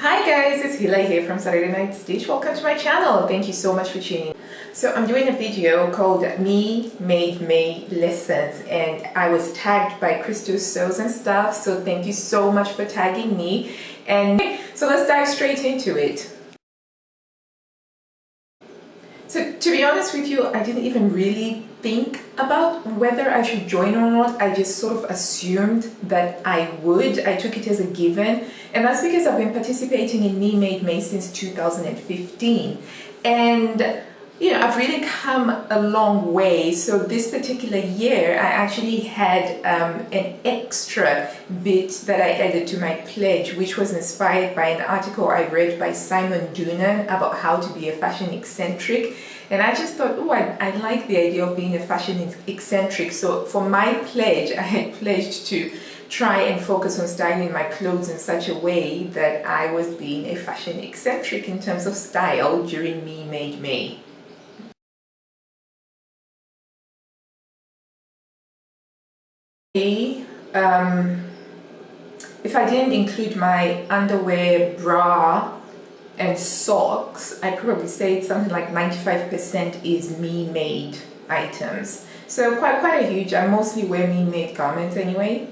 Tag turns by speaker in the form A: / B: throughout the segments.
A: Hi guys, it's Hila here from Saturday Night Stitch. Welcome to my channel. Thank you so much for tuning in. So I'm doing a video called MeMadeMay lessons and I was tagged by CrystalSewsandStuff, so thank you so much for tagging me. And so let's dive straight into it. So to be honest with you, I didn't even really think about whether I should join or not. I just sort of assumed that I would. I took it as a given, and that's because I've been participating in MeMadeMay since 2015, and I've really come a long way. So this particular year I actually had an extra bit that I added to my pledge, which was inspired by an article I read by Simon Doonan about how to be a fashion eccentric. And I just thought, oh, I like the idea of being a fashion eccentric. So for my pledge, I had pledged to try and focus on styling my clothes in such a way that I was being a fashion eccentric in terms of style during MeMadeMay. If I didn't include my underwear, bra, and socks, I'd probably say it's something like 95% is MeMade items. So quite a huge. I mostly wear MeMade garments anyway.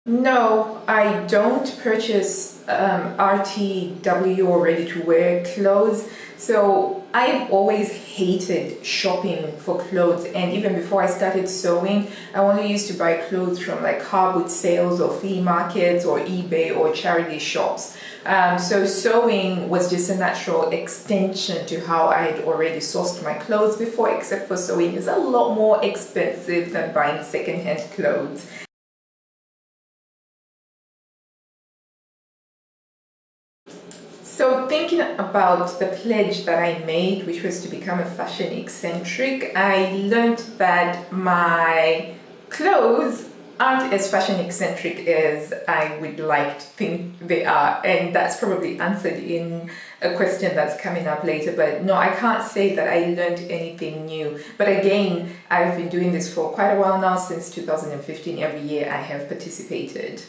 A: No, I don't purchase RTW or ready-to-wear clothes. So I've always hated shopping for clothes, and even before I started sewing, I only used to buy clothes from like hardwood sales or flea markets or eBay or charity shops. So sewing was just a natural extension to how I had already sourced my clothes before, except for sewing is a lot more expensive than buying secondhand clothes. So thinking about the pledge that I made, which was to become a fashion eccentric, I learned that my clothes aren't as fashion eccentric as I would like to think they are, and that's probably answered in a question that's coming up later. But no, I can't say that I learned anything new. But again, I've been doing this for quite a while now. Since 2015, every year I have participated.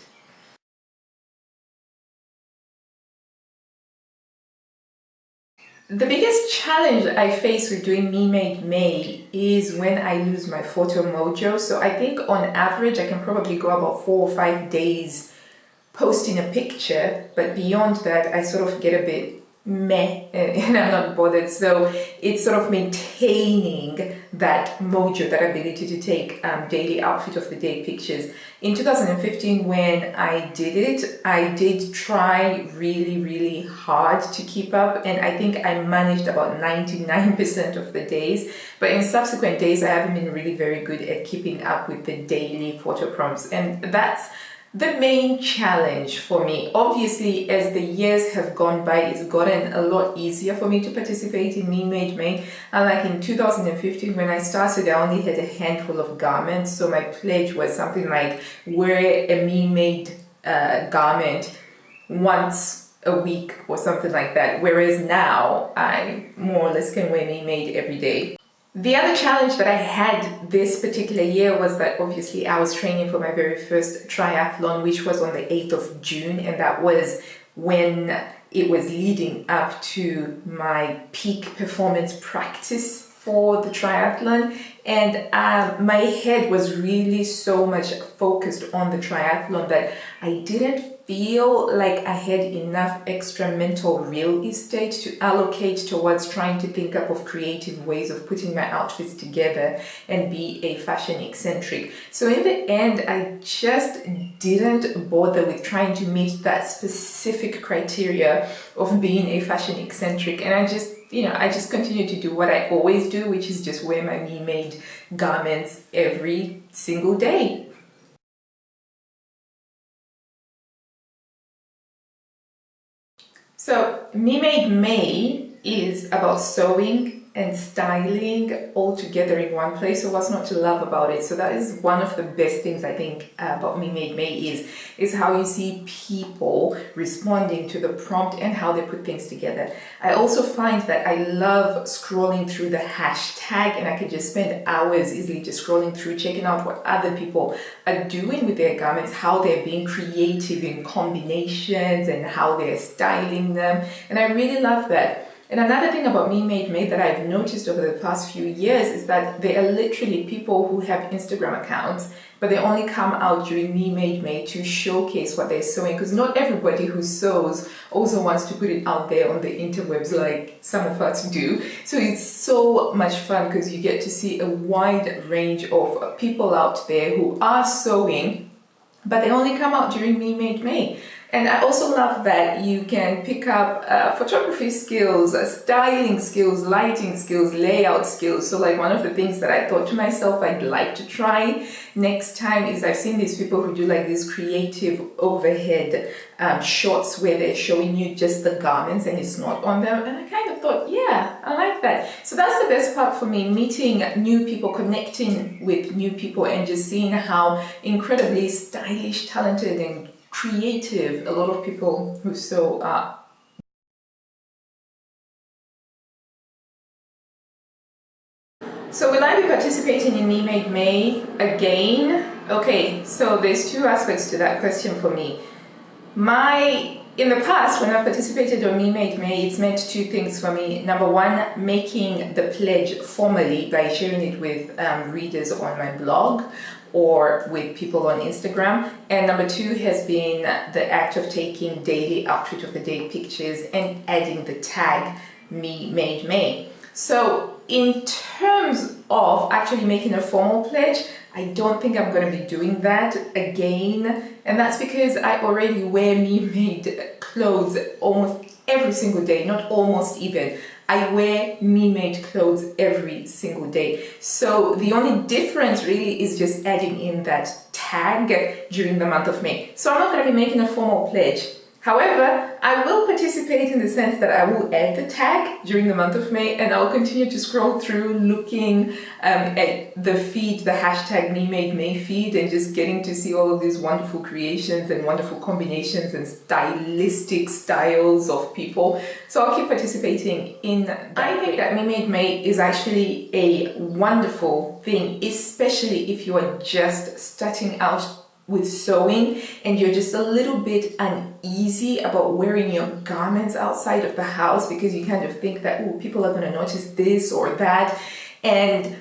A: The biggest challenge I face with doing MeMadeMay is when I lose my photo mojo. So I think on average I can probably go about 4 or 5 days posting a picture, but beyond that I sort of get a bit meh and I'm not bothered. So it's sort of maintaining that mojo, that ability to take daily outfit of the day pictures. In 2015, when I did it, I did try really hard to keep up, and I think I managed about 99% of the days. But in subsequent days I haven't been really very good at keeping up with the daily photo prompts, and that's the main challenge for me. Obviously, as the years have gone by, it's gotten a lot easier for me to participate in MeMadeMay. Like in 2015, when I started, I only had a handful of garments. So my pledge was something like wear a MeMade garment once a week or something like that. Whereas now, I more or less can wear MeMade every day. The other challenge that I had this particular year was that obviously I was training for my very first triathlon, which was on the 8th of June, and that was when it was leading up to my peak performance practice for the triathlon. And my head was really so much focused on the triathlon that I didn't feel like I had enough extra mental real estate to allocate towards trying to think up of creative ways of putting my outfits together and be a fashion eccentric. So in the end, I just didn't bother with trying to meet that specific criteria of being a fashion eccentric, and I just continue to do what I always do, which is just wear my MeMade garments every single day. So MeMadeMay is about sewing and styling all together in one place. So what's not to love about it? So that is one of the best things I think about MeMadeMay is how you see people responding to the prompt and how they put things together. I also find that I love scrolling through the hashtag, and I could just spend hours easily just scrolling through, checking out what other people are doing with their garments, how they're being creative in combinations and how they're styling them. And I really love that. And another thing about MeMadeMay that I've noticed over the past few years is that there are literally people who have Instagram accounts, but they only come out during MeMadeMay to showcase what they're sewing, because not everybody who sews also wants to put it out there on the interwebs like some of us do. So it's so much fun because you get to see a wide range of people out there who are sewing, but they only come out during MeMadeMay. And I also love that you can pick up photography skills, styling skills, lighting skills, layout skills. So like one of the things that I thought to myself I'd like to try next time is I've seen these people who do like these creative overhead shots where they're showing you just the garments and it's not on them. And I kind of thought, yeah, I like that. So that's the best part for me, meeting new people, connecting with new people, and just seeing how incredibly stylish, talented, and creative a lot of people who sew are. So will I be participating in MeMadeMay again? Okay, so there's two aspects to that question for me. In the past, when I've participated on MeMadeMay, it's meant two things for me. Number one, making the pledge formally by sharing it with readers on my blog or with people on Instagram. And number two has been the act of taking daily outfit of the day pictures and adding the tag MeMadeMay. So in terms of actually making a formal pledge, I don't think I'm going to be doing that again. And that's because I already wear MeMade clothes almost every single day, not almost even. I wear MeMade clothes every single day. So the only difference really is just adding in that tag during the month of May. So I'm not going to be making a formal pledge. However, I will participate in the sense that I will add the tag during the month of May, and I'll continue to scroll through looking at the feed, the hashtag MeMadeMay feed, and just getting to see all of these wonderful creations and wonderful combinations and stylistic styles of people. So I'll keep participating in that. I think that MeMadeMay is actually a wonderful thing, especially if you are just starting out with sewing and you're just a little bit uneasy about wearing your garments outside of the house because you kind of think that, oh, people are going to notice this or that. And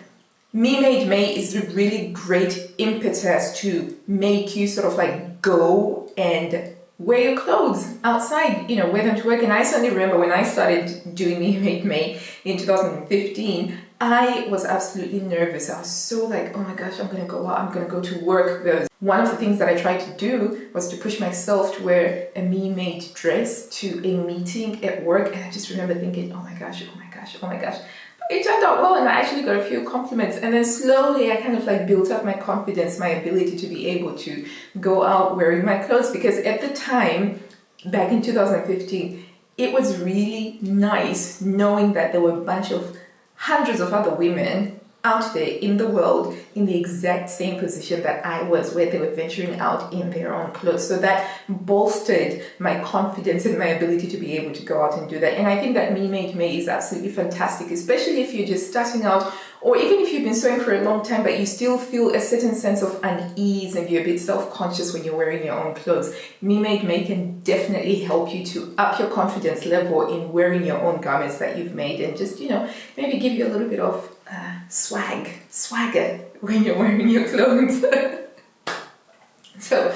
A: MeMadeMay is a really great impetus to make you sort of like go and wear your clothes outside, you know, wear them to work. And I certainly remember when I started doing MeMadeMay in 2015, I was absolutely nervous. I was so like, oh my gosh, I'm gonna go out, I'm gonna go to work. Because one of the things that I tried to do was to push myself to wear a MeMade dress to a meeting at work. And I just remember thinking, oh my gosh, oh my gosh, oh my gosh. But it turned out well, and I actually got a few compliments. And then slowly I kind of like built up my confidence, my ability to be able to go out wearing my clothes. Because at the time, back in 2015, it was really nice knowing that there were a bunch of hundreds of other women out there in the world in the exact same position that I was, where they were venturing out in their own clothes. So that bolstered my confidence and my ability to be able to go out and do that. And I think that MeMadeMay is absolutely fantastic, especially if you're just starting out, or even if you've been sewing for a long time, but you still feel a certain sense of unease and you're a bit self-conscious when you're wearing your own clothes. MeMadeMay can definitely help you to up your confidence level in wearing your own garments that you've made, and just, you know, maybe give you a little bit of swagger when you're wearing your clothes. So,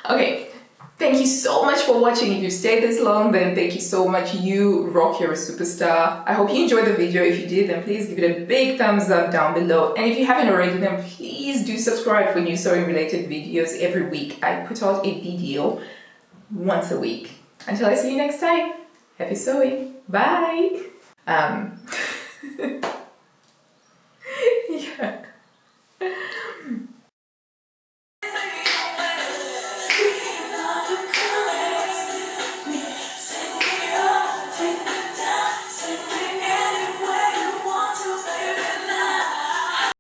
A: okay, thank you so much for watching. If you've stayed this long, then thank you so much. You rock, you're a superstar. I hope you enjoyed the video. If you did, then please give it a big thumbs up down below. And if you haven't already, then please do subscribe for new sewing related videos every week. I put out a video once a week. Until I see you next time, happy sewing. Bye.